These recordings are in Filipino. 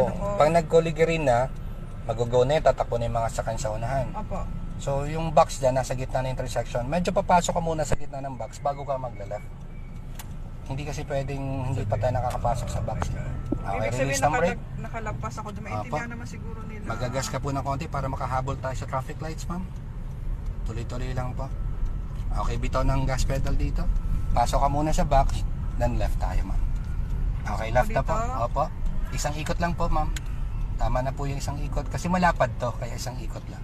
Opo. Pag nag-Colligarin na, mag-go na yun, tatakbo na yung mga sakyan sa unahan. Opo. So, yung box dyan, nasa gitna ng intersection. Medyo papasok ka muna sa gitna ng box bago ka magla-left. Hindi kasi pwedeng hindi pa tayo nakakapasok sa box. Okay, Ibig release sabihin, ng brake. nakalagpas ako doon. Maintindihan naman siguro nila. Magagas ka po ng konti para makahabol tayo sa traffic lights, ma'am. Tuloy-tuloy lang po. Okay, bitaw ng gas pedal dito. Pasok ka muna sa box, then left tayo, ma'am. Okay, left na po. Opo. Isang ikot lang po, ma'am. Tama na po yung isang ikot kasi malapad to, kaya isang ikot lang.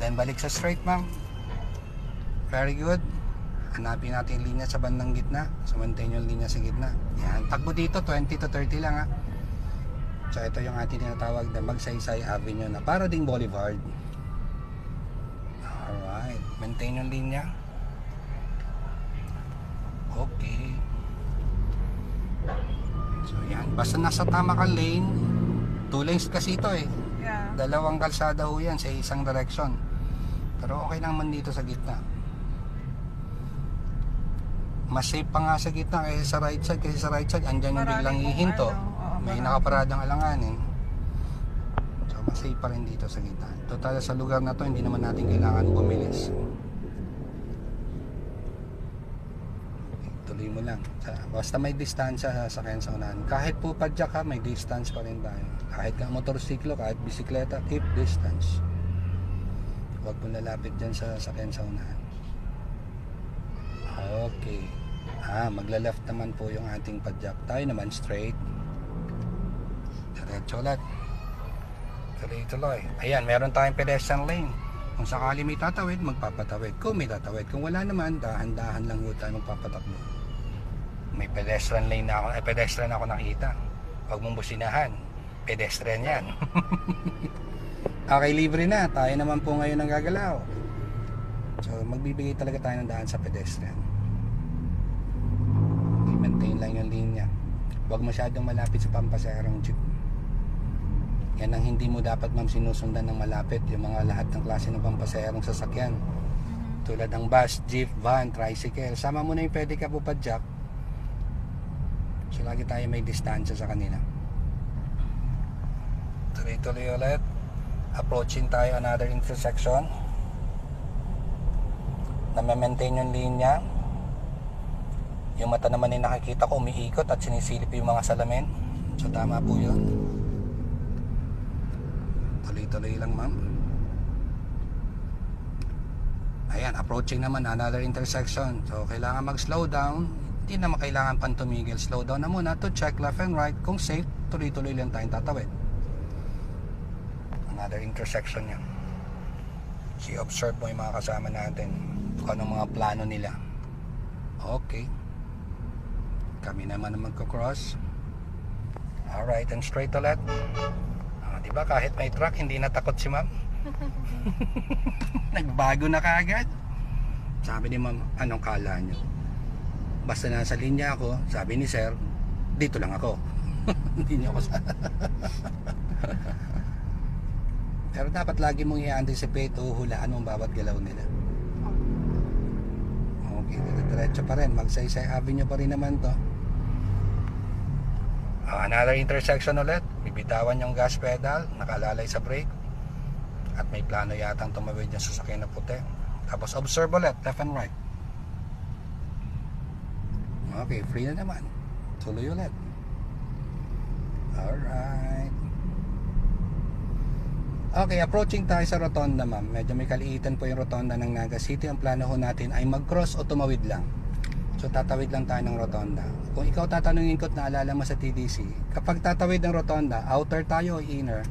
Then balik sa straight, ma'am. Very good. Hanapin natin yung linya sa bandang gitna. So maintain yung linya sa gitna. Yan. Takbo dito 20 to 30 lang, ha. So ito yung ating tinatawag na Magsaysay Avenue na para ding boulevard. Alright. Maintain yung linya. Okay. So yan. Basta nasa tama ka lane. 2 lanes kasi ito eh. Yeah. Dalawang kalsada ho yan sa isang direction. Pero okay lang man dito sa gitna. Mas safe pa nga sa gitna kaysa sa right side. Kasi sa right side, andyan yung biglang hihinto. May nakaparadang alanganin. So mas safe pa rin dito sa gitna. Total sa lugar na to, hindi naman natin kailangan bumilis. Tuloy mo lang. Basta may distansya sa sakyan sa unahan. Kahit po padyak ka, may distance pa rin tayo. Kahit ka motorsiklo, kahit bisikleta, keep distance. Huwag mo lalapit dyan sa sakyan sa unahan. Okay. Magla-left naman po yung ating padyak. Tayo naman straight. Diretso ulit. Tuloy-tuloy. Ayan, meron tayong pedestrian lane. Kung sakali may tatawid, magpapatawid. Kung may tatawid. Kung wala naman, dahan-dahan lang po tayo magpapatakbo. May pedestrian lane na ako. Pedestrian ako nakita. Huwag mong businahan. Pedestrian yan. Okay, libre na. Tayo naman po ngayon ang gagalaw. So, magbibigay talaga tayo ng daan sa pedestrian. I-maintain lang yung linya. Huwag masyadong malapit sa pampaserong jeep. Yan ang hindi mo dapat, ma'am, sinusundan ng malapit. Yung mga lahat ng klase ng pampaserong sasakyan. Tulad ng bus, jeep, van, tricycle. Sama mo na yung pwede ka po padyak. So, lagi tayo may distansya sa kanila. Tuloy-tuloy ulit. Approaching tayo another intersection. Na-maintain yung linya. Yung mata naman ay nakikita ko umiikot at sinisilip yung mga salamin. So tama po yun. Tuloy-tuloy lang, ma'am. Ayan, approaching naman another intersection. So kailangan mag-slow down. Hindi naman kailangan pang tumigil. Slow down na muna to check left and right. Kung safe, tuloy-tuloy lang tayong tatawid. Another intersection yan. I-observe mo yung mga kasama natin kung anong mga plano nila. Okay. Kami naman na magkocross. Alright, and straight ulit. Diba kahit may truck, hindi natakot si ma'am. Nagbago na kaagad. Sabi ni ma'am, anong kala nyo? Basta nasa linya ako, sabi ni sir, dito lang ako. Hindi nyo ako sa... Pero dapat lagi mong i-anticipate o hulaan mong bawat galaw nila. Okay, diretso pa rin. Magsaysay Avenue pa rin naman to. Another intersection ulit. Bibitawan yung gas pedal. Nakalalay sa brake. At may plano yatang tumawid yung sasakyan na puti. Tapos observe ulit, left and right. Okay, free na naman. Tuloy ulit. Alright. Okay, approaching tayo sa rotonda, ma'am. Medyo may kaliitan po yung rotonda ng Naga City. Ang plano ho natin ay mag-cross o tumawid lang. So tatawid lang tayo ng rotonda. Kung ikaw tatanungin ko at naalala mo sa TDC, kapag tatawid ng rotonda, outer tayo o inner?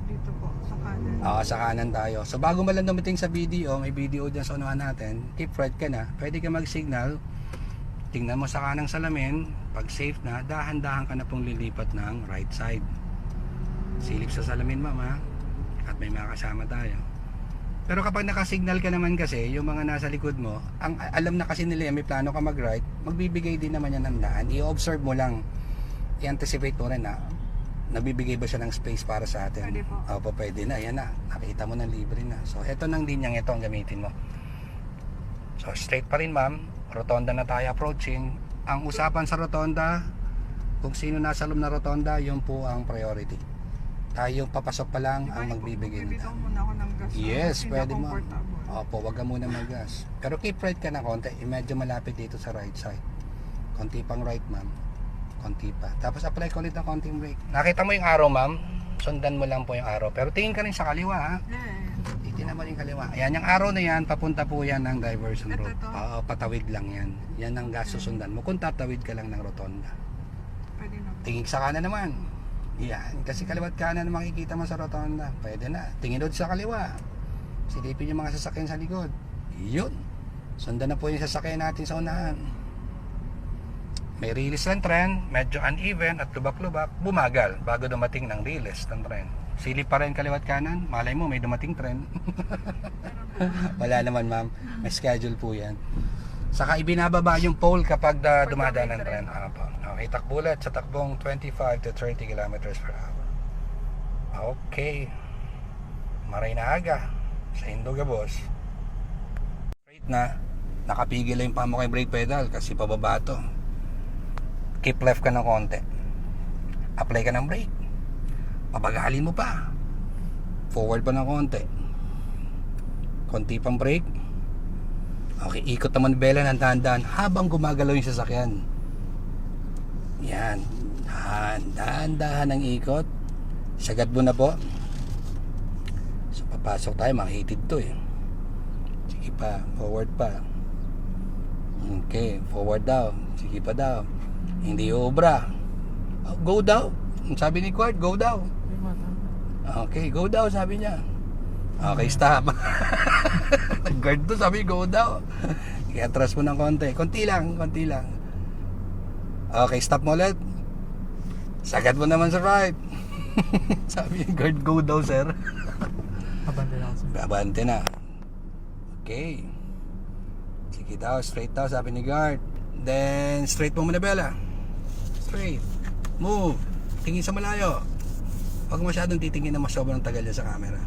Dito po, sa kanan. Sa kanan tayo. So bago man lang dumating sa video, may video dyan sa unahan natin, keep right ka na. Pwede ka mag-signal. Tingnan mo sa kanang salamin. Pag safe na, dahan-dahan ka na pong lilipat ng right side. Silip sa salamin, ma'am, ha? At may mga kasama tayo. Pero kapag nakasignal ka naman kasi, yung mga nasa likod mo, ang alam na kasi nila may plano ka mag-right, magbibigay din naman yan ng daan. I-observe mo lang, i-anticipate mo rin na nabibigay ba siya ng space para sa atin. Pwede po. Opo, pwede na. Ayan na, nakita mo na libre na. So eto ng linyang ito ang gamitin mo. So straight pa rin, ma'am. Rotonda na tayo approaching. Ang usapan sa rotonda, Kung sino nasa loob na rotonda, yun po ang priority. Tayong papasok pa lang ang magbibigay ng Bibitaw muna ako ng gas. Yes, Kasi pwede hindi mo. comfortable. Opo, wag ka muna mag-gas. Pero keep right ka na konti. Medyo malapit dito sa right side. Konti pang right, ma'am. Konti pa. Tapos apply ko ulit ng konting brake. Nakita mo yung arrow, ma'am? Sundan mo lang po yung arrow. Pero tingin ka rin sa kaliwa, ha? Yeah. Titignan mo rin kaliwa. Ayan, yung arrow na yan, papunta po yan ng diversion Ito, road. ito. Oo, patawid lang yan. Yan ang gas susundan mo. Kung tatawid ka lang ng rotonda. Pwede na. Tingin sa kanan naman. Yan, kasi kaliwat kanan ang makikita mo sa rotonda. Pwede na. Tingin doon sa kaliwa. Silipin yung mga sasakyan sa likod. Yun. Sundan na po yung sasakyan natin sa unahan. May release ng tren, medyo uneven at lubak-lubak, bumagal bago dumating ng release ng tren. Silip pa rin kaliwat kanan, malay mo may dumating tren. Wala naman, ma'am. May schedule po yan. Saka ibinababa yung pole kapag dumadaan ng tren. Okay, takbulat sa takbong 25 to 30 kilometers per hour. Okay. Maray na aga sa Indoga, boss. Straight na, nakapigil lang yung paa mo kay brake pedal kasi pababa to. Keep left ka ng konti. Apply ka ng brake. Pabagalin mo pa. Forward pa ng konti. Konti pang brake. Okay, ikot naman bela ng dahan-dahan habang gumagalaw yung sasakyan. Yan. Dahan-dahan ang ikot. Sagad mo na po. So papasok tayo, makahitid to eh. Sige pa, forward pa. Okay, forward daw. Sige pa daw. Hindi obra. Go daw. Sabi ni Quart, go daw. Okay, go daw, sabi niya. Okay, stop. Nag-guard to, sabi go daw. I-atras mo ng konti. Konti lang, konti lang. Okay, stop mo ulit. Sagad mo naman sa right. Sabi ni guard, go daw, sir. Abante na ako, sir. Abante na. Okay. Sige daw, straight daw, sabi ni guard. Then, straight mo muna, Bella. Straight. Move. Tingin sa malayo. Huwag masyadong titingin na mas sobrang tagal niya sa camera.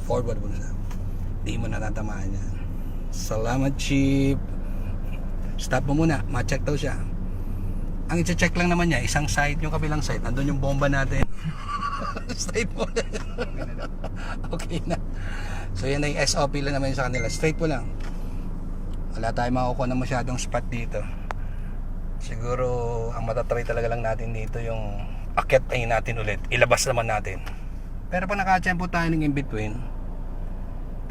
Forward mo na siya. Di mo natatamaan yan. Salamat, Chief. Stop mo muna. Ma-check daw siya. Ang i-check lang naman niya, isang side, yung kabilang side. Nandun yung bomba natin. Straight mo na. Okay na. So, yan ay SOP lang naman sa kanila. Straight mo lang. Wala tayong makukuha na masyadong spot dito. Siguro ang matatry talaga lang natin dito yung akyat ay natin ulit. Ilabas naman natin. Pero pag nakatsempo tayo ng in between,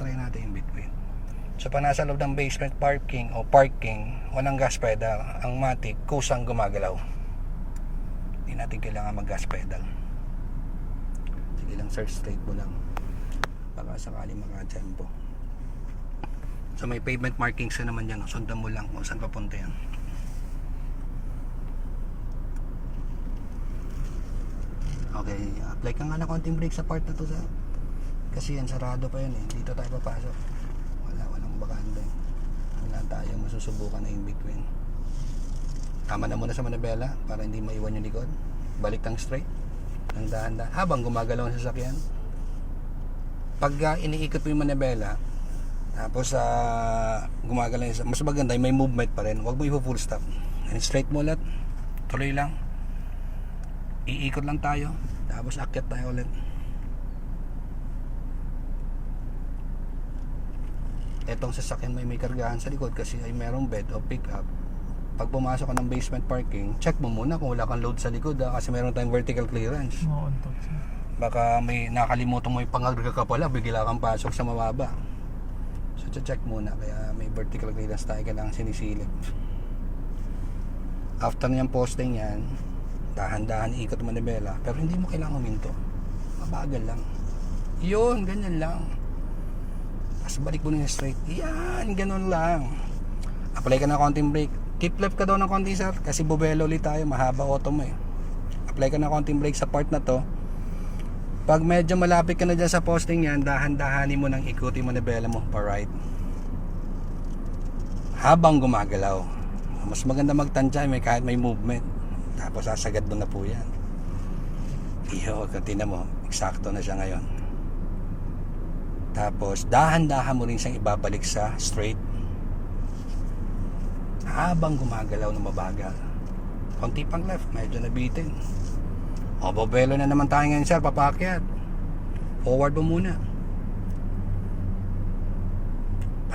try natin in between. So pag nasa loob ng basement parking o parking, walang gas pedal, ang matic kusang gumagalaw. Hindi natin kailangan mag gas pedal. Sige lang sir, straight mo lang. Baka sakali makatsempo. So may pavement markings na naman yan. Sundan mo lang kung saan papunta yan. Okay, apply ka nga na konting brake sa part na to, sir. Kasi yan, sarado pa yan eh. Dito tayo papasok. Walang bakante. Wala tayong masusubukan na in between. Tama na muna sa manabela para hindi maiwan yung likod. Balik tang straight. Ng dahan-dahan. Habang gumagalaw ang sasakyan. Pag iniikot mo yung manabela, tapos gumagalaw yung, mas maganda may movement pa rin. Huwag mo i-full stop. And straight mo ulit. Tuloy lang. Iikot lang tayo. Tapos akyat tayo ulit. Etong sasakyan may kargahan sa likod kasi ay merong bed o pick up. Pag pumasok ka ng basement parking, check mo muna kung wala kang load sa likod kasi meron tayong vertical clearance. On top, sir. Baka may nakalimutan mo yung pangarga ka pala, bigla kang pasok sa mababa. So check muna, kaya may vertical clearance tayo, kailangan sinisilip. After niyang posting yan, dahan-dahan ikot mo manibela, pero hindi mo kailangan huminto. Mabagal lang. Yun, ganyan lang. Tapos balik mo na straight. Yan, ganun lang. Apply ka na konting brake. Keep left ka daw ng konti, sir, kasi bubelo ulit tayo, mahaba auto mo eh. Apply ka na konting brake sa part na to. Pag medyo malapit ka na dyan sa posting yan, dahan-dahanin mo nang ikutin mo na bela mo pa right. Habang gumagalaw. Mas maganda magtansya kahit may movement. Tapos sasagad mo na po yan. Iyo, katina mo, eksakto na siya ngayon. Tapos dahan-dahan mo rin siyang ibabalik sa straight. Habang gumagalaw na mabagal. Konti pang left, medyo nabitin. O, bobelo na naman tayo ngayon, sir, papakyat. Forward mo muna.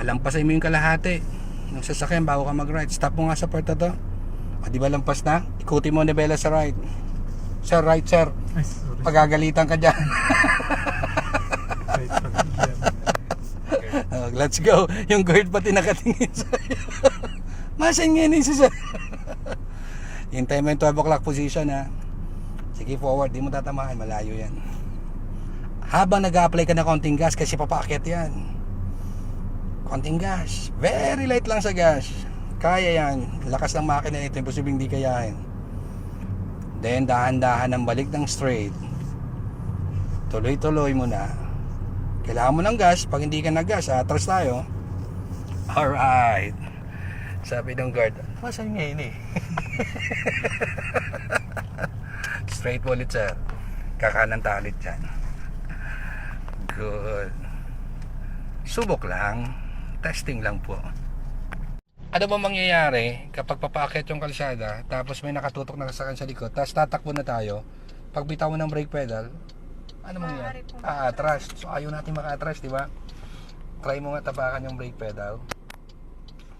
Palampasin mo yung kalahati ng sasakyan bago ka mag-right. Stop mo nga sa part na to. O, di ba lampas na? Ikuti mo nibela sa right. Sir, right, sir. Ay, sorry. Pagagalitan ka dyan. Right, pag- Oh, let's go. Yung guard pati nakatingin sa'yo. Masan ngayon siya. Hintay mo yung 12 o'clock position, ha. Sige, forward. Di mo tatamaan. Malayo yan. Habang nag-a-apply ka na konting gas, kasi papaakyat yan. Konting gas. Very light lang sa gas. Kaya yan. Lakas ng makina nito. Imposibleng di kayahin. Then, dahan-dahan ang balik ng straight. Tuloy-tuloy mo na. Kailangan mo ng gas. Pag hindi ka nag-gas, atras tayo. Alright. Sabi ng guard, masan ngayon eh? Straight mo ulit, sir. Kakanan tayo ulit dyan. Good. Subok lang. Testing lang po. Ano ba mangyayari kapag papaakyat yung kalsada, tapos may nakatutok na sasakyan sa likod, tapos tatakbo na tayo, pag bitaw mo ng brake pedal, ano mangyayari? Atras. So ayaw natin maka-atras, di ba? Try mo nga tapakan yung brake pedal.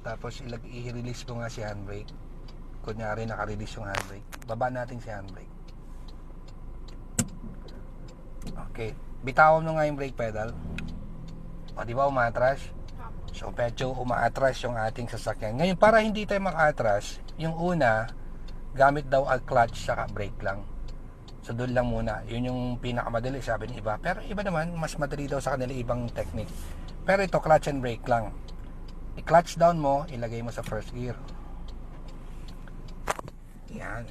Tapos i-release mo nga si handbrake. Kunyari naka-release yung handbrake. Baba natin si handbrake. Okay. Bitawan mo nga yung brake pedal. O di ba umatras? So medyo umaatras yung ating sasakyan. Ngayon para hindi tayo maka-atras, yung una, gamit daw ang clutch saka brake lang. So doon lang muna. Yun yung pinakamadali sabi ng iba. Pero iba naman, mas madali daw sa kanila ibang technique. Pero ito, clutch and brake lang. I-clutch down mo, ilagay mo sa first gear. Yan.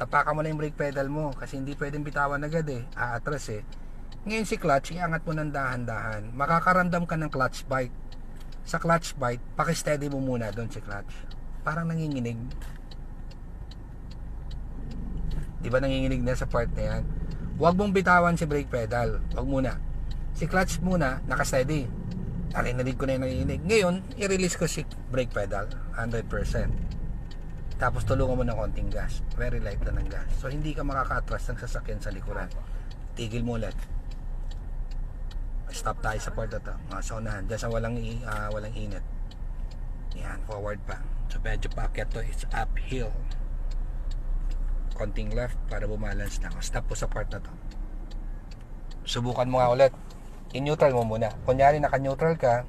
Tapakan mo na yung brake pedal mo kasi hindi pwedeng bitawan agad eh. Aatras eh. Ngayon si clutch, iangat mo ng dahan-dahan. Makakaramdam ka ng clutch bite. Sa clutch bite, paki-steady mo muna doon si clutch. Parang nanginginig. Di ba nanginginig na sa part na yan? Huwag mong bitawan si brake pedal. Huwag muna. Si clutch muna, naka-steady. Narinig ko na yung nanginginig. Ngayon, i-release ko si brake pedal. 100%. Tapos tulungan mo ng konting gas. Very light lang ng gas. So, hindi ka makaka-atras ng sasakyan sa likuran. Tigil mo ulit. Stop tayo sa part na to. Sa unahan. Diyan sa walang init. Yan, forward pa. So, medyo paakyat to. It's uphill. Konting left para bumalance na. Stop po sa part na to. Subukan mo nga ulit. I-neutral mo muna. Kunyari naka-neutral ka,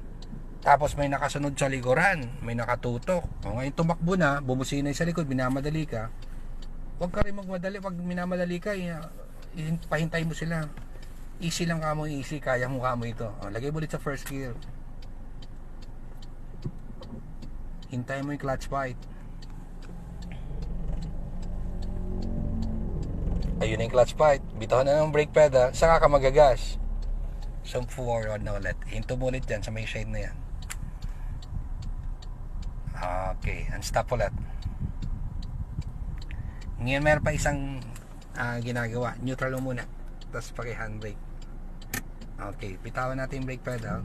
tapos may nakasunod sa likuran, may nakatutok. O ngayon tumakbo na, bumusina sa likod, minamadali ka. Huwag ka rin magmadali. Pag minamadali ka, pahintay mo sila. Easy lang ka mo, easy. Kaya mo ka mo ito. O, lagay mo ulit sa first gear. Hintay mo yung clutch bite. Ayun na yung clutch bite. Bitaw na ng brake pedal, saka ka magagas. So forward na ulit. Hinto mo ulit dyan sa may shade na yan. Okay, and stop ulit. Ngayon meron pa isang ginagawa. Neutral mo muna. Tapos paki-handbrake. Okay, bitawan natin yung brake pedal.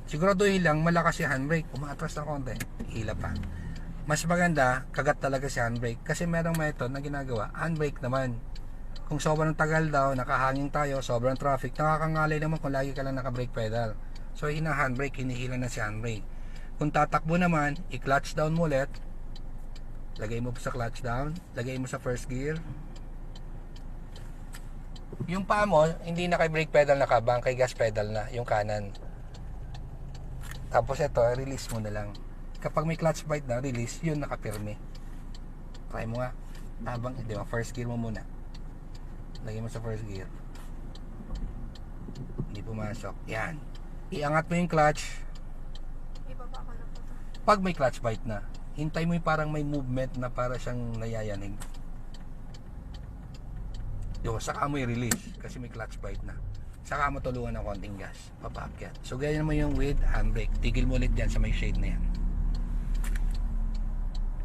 Siguraduhin lang malakas yung handbrake. Umaatras na konti, hila pa. Mas maganda, kagat talaga si handbrake. Kasi merong method na ginagawa, handbrake naman. Kung sobrang tagal daw, nakahangin tayo, sobrang traffic, nakakangalay naman kung lagi ka lang naka-brake pedal. So, hina-handbrake, hinihila na si handbrake. Kung tatakbo naman, i-clutch down mo ulit. Lagay mo sa clutch down, lagay mo sa first gear. Yung paa mo, hindi na kay brake pedal nakabang, kay gas pedal na, yung kanan. Tapos ito, release mo na lang. Kapag may clutch bite na, release, yun nakapirme. Try mo nga. Habang, di ba, first gear mo muna. Lagay mo sa first gear. Hindi pumasok. Yan. Iangat mo yung clutch. Ibaba ko na po to. Pag may clutch bite na, hintay mo yung parang may movement na para siyang nayayanig. Yo, saka mo i-release kasi may clutch bite na. Saka mo tulungan ng konting gas. Papaakyat. So, ganyan mo yung with handbrake. Tigil mo ulit dyan sa may shade na yan.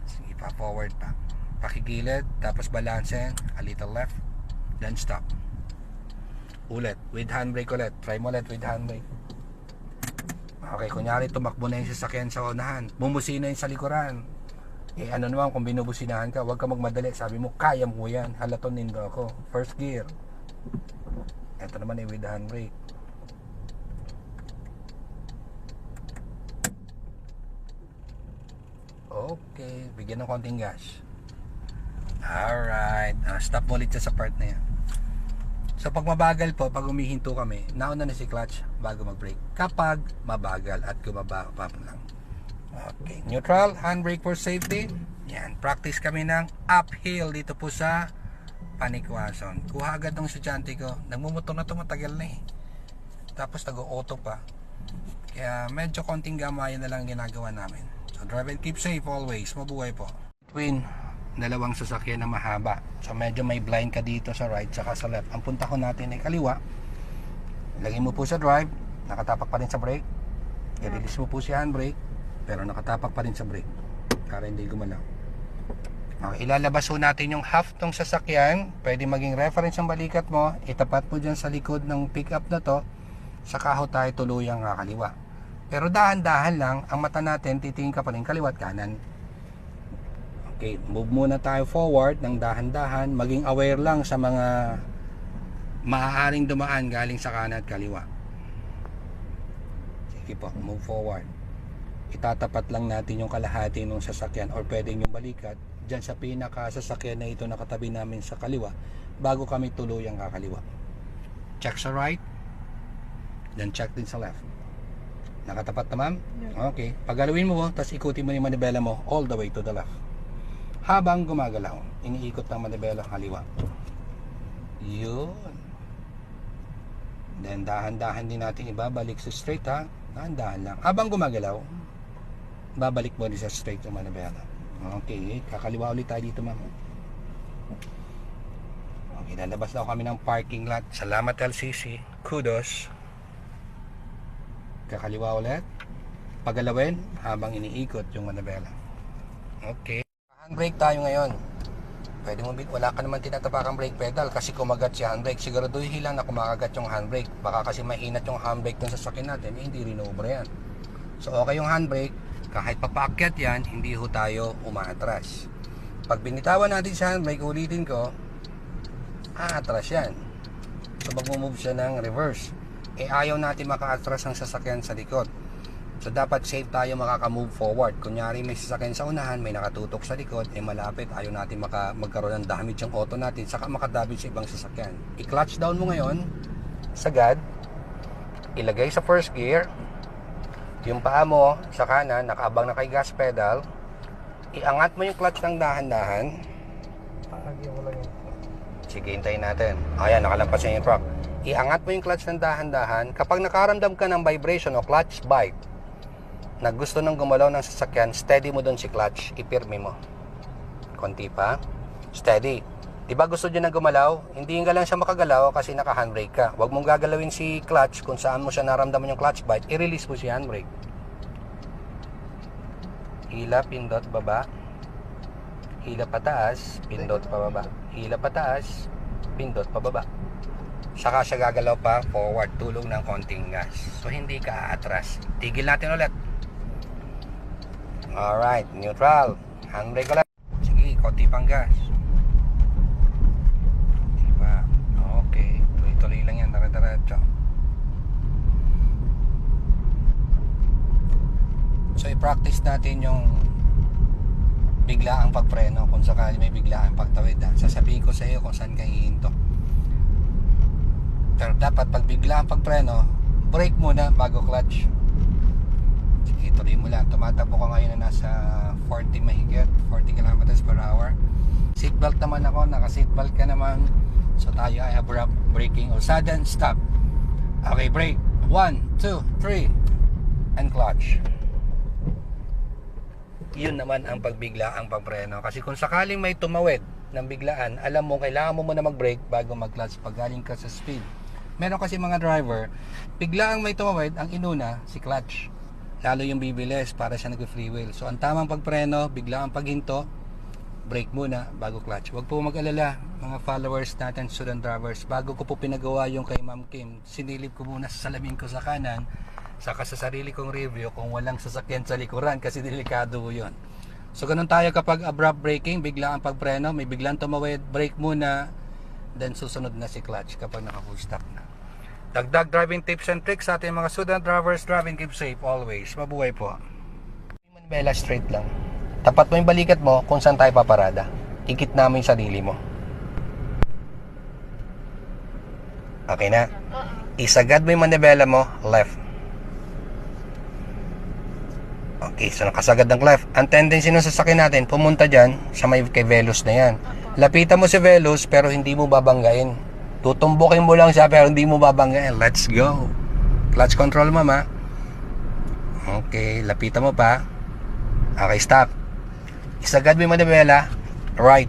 Sige, pa-forward pa. Pakigilid, tapos balansin, a little left. Then stop. Ulit, with handbrake ulit. Try mo ulit with handbrake. Okay, kunyari tumakbo na yung sasakyan sa unahan. Bumusina yung sa likuran. Eh ano naman kung binubusinahan ka, huwag ka magmadali. Sabi mo, kaya mo yan. Halatonin mo ako. First gear. Ito naman ay with handbrake. Okay, bigyan ng konting gas. Alright. Stop mo ulit siya sa part na yan. So pag mabagal po, pag umihinto kami, nauna na si clutch bago mag-brake. Kapag mabagal at gumaba pa lang. Okay, neutral, handbrake for safety. Yan, practice kami ng uphill dito po sa Panikwason. Kuha agad ng estudyante ko. Nagmumotor na ito, matagal na eh. Tapos nag-auto pa. Kaya medyo konting gamayan na lang ginagawa namin. So drive and keep safe always. Mabuhay po. Between dalawang sasakyan na mahaba. So medyo may blind ka dito sa right saka sa left. Ang punta ko natin ay kaliwa. Lagay mo po sa drive. Nakatapak pa rin sa brake. I-release mo po si handbrake. Pero nakatapak pa rin sa brake para hindi gumalaw. Okay, ilalabas po natin yung half ng sasakyan. Pwede maging reference ang balikat mo. Itapat mo dyan sa likod ng pickup na to. Saka ho tayo tuluyang kakaliwa. Pero dahan-dahan lang. Ang mata natin titingin ka pa rin kaliwa at kanan. Okay, move muna tayo forward ng dahan-dahan. Maging aware lang sa mga maaaring dumaan galing sa kanan at kaliwa. Sige po, move forward. Itatapat lang natin yung kalahati ng sasakyan or pwedeng yung balikat dyan sa pinaka sasakyan na ito nakatabi namin sa kaliwa bago kami tuluyang kakaliwa. Check sa right, then check din sa left. Nakatapat na ma'am? Okay, paggalawin mo tapos ikutin mo yung manibela mo all the way to the left habang gumagalaw. Iniikot ng manibela kaliwa. Yun. Then dahan-dahan din natin ibabalik sa straight ha. Dahan-dahan lang habang gumagalaw. Babalik mo din sa straight yung manibela. Okay, kakaliwa ulit tayo dito ma'am. Okay, lalabas daw kami ng parking lot. Salamat LCC, kudos. Kakaliwa ulit. Pagalawin habang iniikot yung manibela. Okay, handbrake tayo ngayon. Pwede mo, wala ka naman tinatapakang brake pedal kasi kumagat si handbrake. Siguraduhin lang na kumakagat yung handbrake. Baka kasi mainat yung handbrake ng sasakyan natin, hindi rin obra yan. So okay yung handbrake. Kahit papaakyat yan, hindi ho tayo umaatras. Pag binitawan natin sa handbrake, ulitin ko, aatras yan. So mag-move siya ng reverse. Eh ayaw natin maka-atras ang sasakyan sa likod. So dapat safe tayo makaka-move forward. Kunyari may sasakyan sa unahan, may nakatutok sa likod, eh malapit, ayaw natin magkaroon ng damage yung auto natin, saka makadamage sa ibang sasakyan. I-clutch down mo ngayon, sagad, ilagay sa first gear, yung paa mo sa kanan, nakaabang na kay gas pedal, iangat mo yung clutch ng dahan-dahan. Sige, hintayin natin. Ayan, nakalampas na yung truck. Iangat mo yung clutch ng dahan-dahan. Kapag nakaramdam ka ng vibration o clutch bite, na gusto nang gumalaw ng sasakyan, steady mo doon si clutch, ipirmi mo. Konti pa. Steady. Diba gusto nyo na gumalaw? Hindi nga lang siya makagalaw kasi naka-handbrake ka. Huwag mong gagalawin si clutch kung saan mo siya naramdaman yung clutch bite, i-release mo si handbrake. Hila, pindot, baba. Hila pataas, pindot, pababa. Hila pataas, pindot, pababa. Saka siya gagalaw pa forward, tulong ng konting gas. So hindi ka aatras. Tigil natin ulit. Alright, neutral. Handbrake ulit. Sige, konti pang gas. Okay, tuloy-tuloy lang yan, dire-diretso. So i-practice natin yung biglaang pagpreno kung sakali may biglaang pagtawid. Sasabihin ko sa iyo kung saan ka hihinto. Pero dapat pag biglaang pagpreno, brake muna bago clutch. Sige, tuloy mo lang. Tumatakbo ka ngayon na nasa 40 mahigit, 40 km/h. Seatbelt naman ako, naka-seatbelt ka naman. So tayo ay abrupt braking or sudden stop. Okay, brake. 1, 2, 3 and clutch. Yun naman ang pagbigla ang pagpreno. Kasi kung sakaling may tumawid ng biglaan, alam mo, kailangan mo muna mag-brake bago mag-clutch pag galing ka sa speed. Meron kasi mga driver, biglaang may tumawid, ang inuna si clutch. Lalo yung bibilis para siya nag-free wheel. So ang tamang pagpreno, biglaang paghinto, brake muna bago clutch. Huwag po mag-alala mga followers natin, student drivers. Bago ko po pinagawa yung kay Ma'am Kim, sinilip ko muna sa salamin ko sa kanan, saka sa sarili kong review kung walang sasakyan sa likuran kasi delikado yun. So ganun tayo kapag abrupt braking, bigla ang pagpreno, may biglang tumawid, brake muna, then susunod na si clutch kapag naka-full stop na. Dagdag driving tips and tricks sa ating mga student drivers, driving keep safe always. Mabuhay po. Manibela straight lang. Tapat mo yung balikat mo kung saan tayo paparada. Ikit namin yung sarili mo. Okay na? Isagad mo yung manibela mo, left. Okay, so nakasagad ng left. Ang tendency ng sasakyan natin, pumunta dyan sa may kay Velos na yan. Lapitan mo si Velos pero hindi mo babanggain. Tutumbukin mo lang siya pero hindi mo babanggain. Let's go. Clutch control, mama. Okay, lapitan mo pa. Okay, stop. Isagad mo yung manibela, right.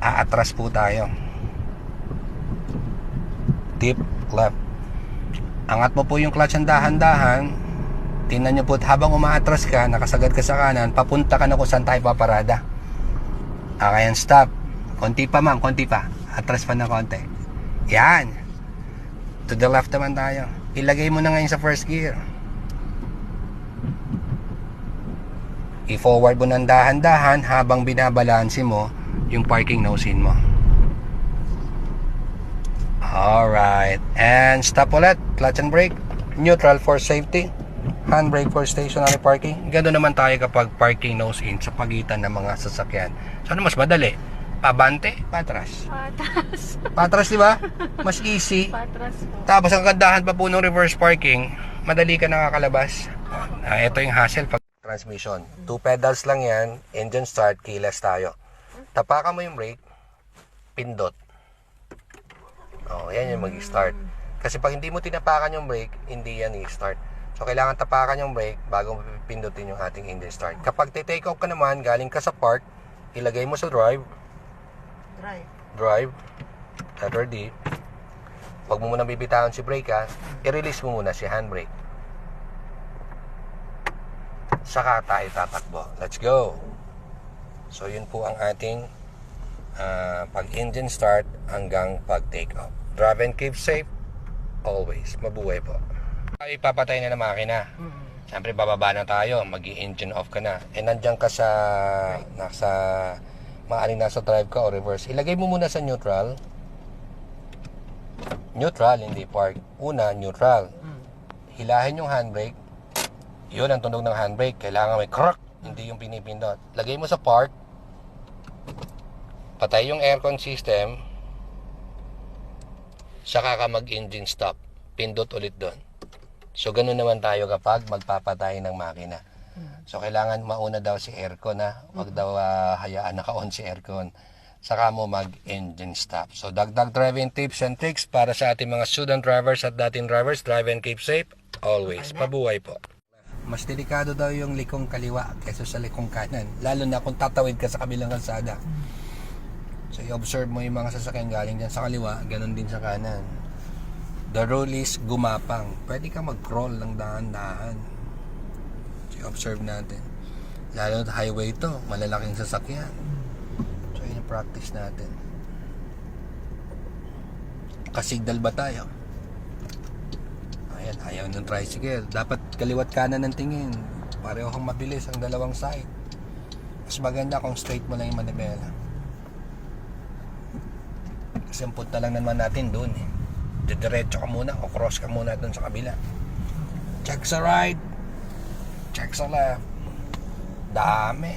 Aatras po tayo. Tip, left. Angat mo po yung clutch ang dahan-dahan. Tingnan nyo po, habang umaatras ka, nakasagad ka sa kanan, papunta ka na kung saan tayo paparada. Okay, and stop. Konti pa, ma'am, konti pa. Atras pa na konti. Yan. To the left naman tayo. Ilagay mo na ngayon sa first gear. I-forward mo ng dahan-dahan habang binabalansi mo yung parking nosin mo. Alright. And stop ulit. Clutch and brake. Neutral for safety. Handbrake for stationary parking. Ganoon naman tayo kapag parking nose in sa pagitan ng mga sasakyan. So ano mas madali? Pabante, patras. Patras. Patras, di ba? Mas easy. Patras po. Tapos ang gandahan pa po ng reverse parking, madali ka nakakalabas. Ito yung hassle pag transmission. 2 pedals lang yan, engine start, keyless tayo. Tapakan mo yung brake, pindot. Oh, yan yung mag-start. Kasi pag hindi mo tinapakan yung brake, hindi yan i-start. So, kailangan tapakan yung brake bago pindutin yung ating engine start. Kapag take off ka naman, galing ka sa park, ilagay mo sa drive. Drive. Letter D. Huwag mo muna bibitawan si brake ha. I-release mo muna si handbrake. Saka tayo tatakbo. Let's go. So, yun po ang ating pag-engine start hanggang pag-take off. Drive and keep safe. Always. Mabuhay po. Ipapatay na ng makina. Siyempre bababa na tayo, mag-i-engine off ka na. Eh nandiyan ka sa nasa maaring nasa drive ka o reverse. Ilagay mo muna sa neutral. Neutral, hindi park. Una, neutral. Hilahin yung handbrake. Yun ang tunog ng handbrake. Kailangan may crack, hindi yung pinipindot. Lagay mo sa park. Patay yung aircon system. Saka ka mag-engine stop. Pindot ulit doon. So, ganun naman tayo kapag magpapatay ng makina. So, kailangan mauna daw si aircon ha. Huwag daw hayaan naka-on si aircon. Saka mo mag-engine stop. So, dagdag driving tips and tricks para sa ating mga student drivers at dating drivers. Drive and keep safe. Always. Pabuhay po. Mas delikado daw yung likong kaliwa kaysa sa likong kanan. Lalo na kung tatawid ka sa kabilang kalsada. So, i-observe mo yung mga sasakyan galing dyan sa kaliwa. Ganun din sa kanan. The rule is gumapang. Pwede ka mag-crawl ng dahan-dahan. So, observe natin. Lalo na highway to, malalaking sasakyan. So, yun yung practice natin. Kasignal ba tayo? Ayan, ayaw ng tricycle. Dapat kaliwat kanan ng tingin. Pareho kang mabilis ang dalawang side. Mas maganda kung straight mo lang yung manibela. Kasi ang punta lang naman natin doon eh. Diretso ka muna o cross ka muna dun sa kabila. Check sa right, check sa left. Dami.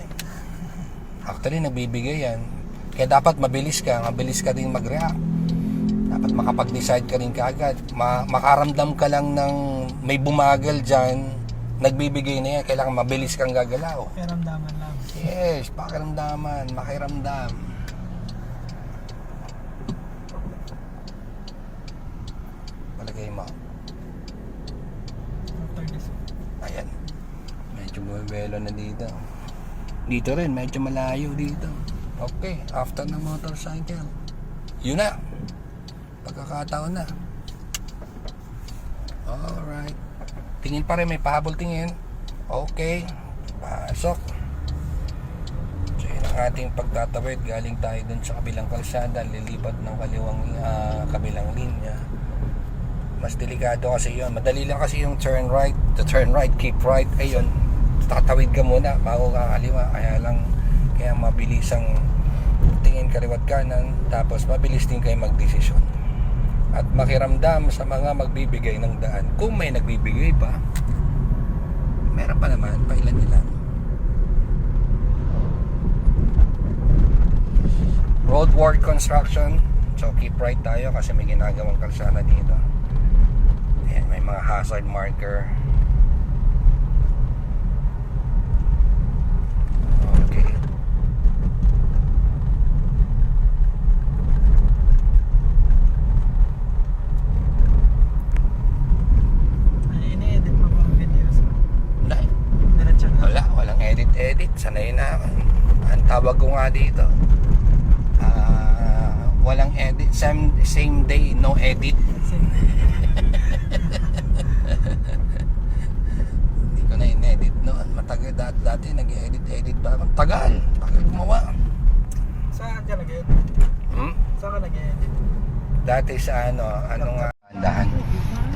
Actually nagbibigay yan. Kaya dapat mabilis ka din mag-react. Dapat makapag-decide ka rin kaagad. Makaramdam ka lang ng may bumagal dyan, nagbibigay na yan. Kailangan mabilis kang gagalaw. Pakiramdaman lang. Yes, pakiramdaman, makiramdam. Palagay mo. After this. Ayan. Medyo bumibelo na dito. Dito rin, medyo malayo dito. Okay, after ng motorcycle. Yun na. Pagkakataon na. Alright. Tingin pa rin, may pahabol tingin. Okay. Pasok. So yun ang ating pagtatawid. Galing tayo dun sa kabilang kalsada. Lilipat ng kabilang linya. Mas delikado kasi yun. Madali lang kasi yung turn right. The turn right, keep right. Ayun. tatawid ka muna bago ka kaliwa. Kaya mabilis ang tingin kaliwat kanan, tapos mabilis din kayo magdesisyon at makiramdam sa mga magbibigay ng daan. Kung may nagbibigay pa, meron pa naman, pailan-ilan. Road work construction, so keep right tayo kasi may ginagawang kalsada dito. Ayan, may mga hazard marker. Okay. Ini-edit mo mga videos. Wala. Diretso na. Walang edit. Sanay na ako. Ang tawag ko nga dito, walang edit. Same day, no edit. Hindi ko na in-edit noon. Matagal dati nag-edit pa ako. Tagal. Bakit gumawa? Saan ka nag-edit? Saan ka nag-edit? Dati sa nga andahan.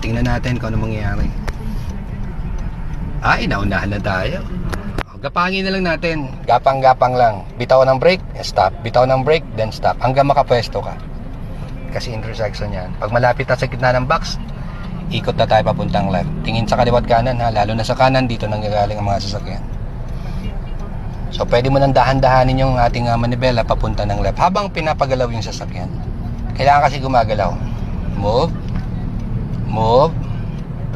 Tingnan natin kung ano mangyayari. Inaunahan na tayo. Gapangin na lang natin. Gapang-gapang lang. Bitaw ng brake, stop. Bitaw ng brake, then stop. Hanggang makapwesto ka. Kasi intersection yan. Pag malapit na sa gitna ng box, ikot na tayo papuntang left. Tingin sa kaliwat kanan ha. Lalo na sa kanan, dito nanggagaling ang mga sasakyan. So pwede mo nang dahan-dahanin yung ating manibela papunta ng left. Habang pinapagalaw yung sasakyan. Kailangan kasi gumagalaw. Move.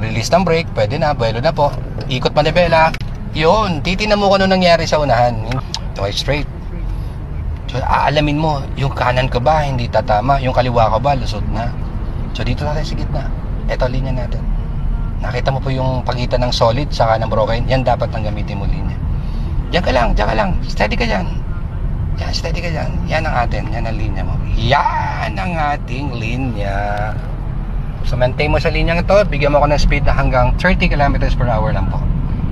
Release ng brake. Pwede na. Buwelo na po. Ikot manibela. Yun, titignan mo kung ano nangyari sa unahan. Okay, straight. So, aalamin mo, yung kanan ka ba, hindi tatama. Yung kaliwa ka ba, lusot na. So, dito na tayo sa gitna. Ito, linya natin. Nakita mo po yung pagitan ng solid saka ng broken. Yan dapat nang gamitin mo linya. Diyan ka lang. Steady ka dyan. Yan, steady ka dyan. Yan ang atin. Yan ang linya mo. Yan ang ating linya. So, maintain mo sa linyang ito. Bigyan mo ko ng speed na hanggang 30 km/h lang po.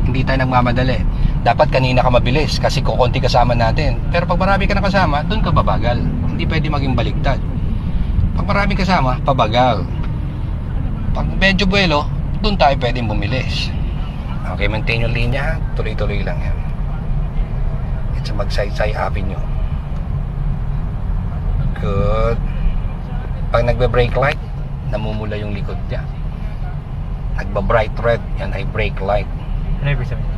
Hindi tayo nagmamadali. Dapat kanina ka mabilis kasi kukunti kasama natin. Pero pag marami ka na kasama, doon ka babagal. Hindi pwede maging baligtad. Pag marami kasama, pabagal. Pag medyo buwelo, doon tayo pwedeng bumilis. Okay, maintain yung linya. Tuloy-tuloy lang yan. It's a Magsaysay Avenue. Good. Pag nagbe-brake light, namumula yung likod niya. Nagba-bright red, yan ay brake light. Ano ibig sabihin?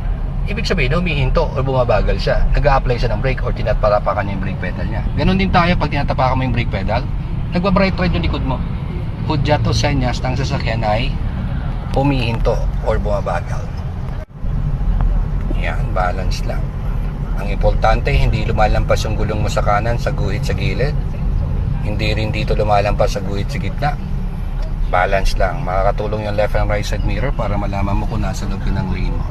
Ibig sabihin, humihinto o bumabagal siya. Nag-a-apply siya ng brake or tinatapakan niya yung brake pedal niya. Ganon din tayo pag tinatapakan mo yung brake pedal. Nagba-bright red yung likod mo. Hudya to senyas ng sasakyan ay humihinto or bumabagal. Yan, balance lang. Ang importante, hindi lumalampas yung gulong mo sa kanan, sa guhit sa gilid. Hindi rin dito lumalampas sa guhit sa gitna. Balance lang. Makakatulong yung left and right side mirror para malaman mo kung nasa loob ka ng lane mo.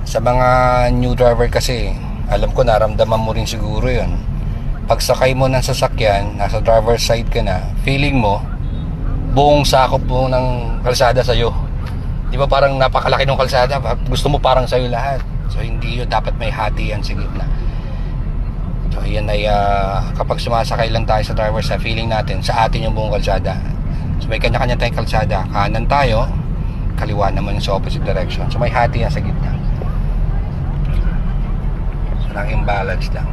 Sa mga new driver kasi, alam ko naramdaman mo rin siguro yun. Pag sakay mo ng sasakyan, nasa driver's side ka na, feeling mo, buong sakop mo ng kalsada sa'yo. Di ba parang napakalaki ng kalsada? Gusto mo parang sa'yo lahat. So hindi yun, dapat may hati yan sa gitna. So yan ay kapag sumasakay lang tayo sa driver's side, feeling natin sa atin yung buong kalsada. So may kanya-kanya tayong kalsada. Kanan tayo, kaliwa naman sa opposite direction. So may hati yan sa gitna. So nang imbalance lang.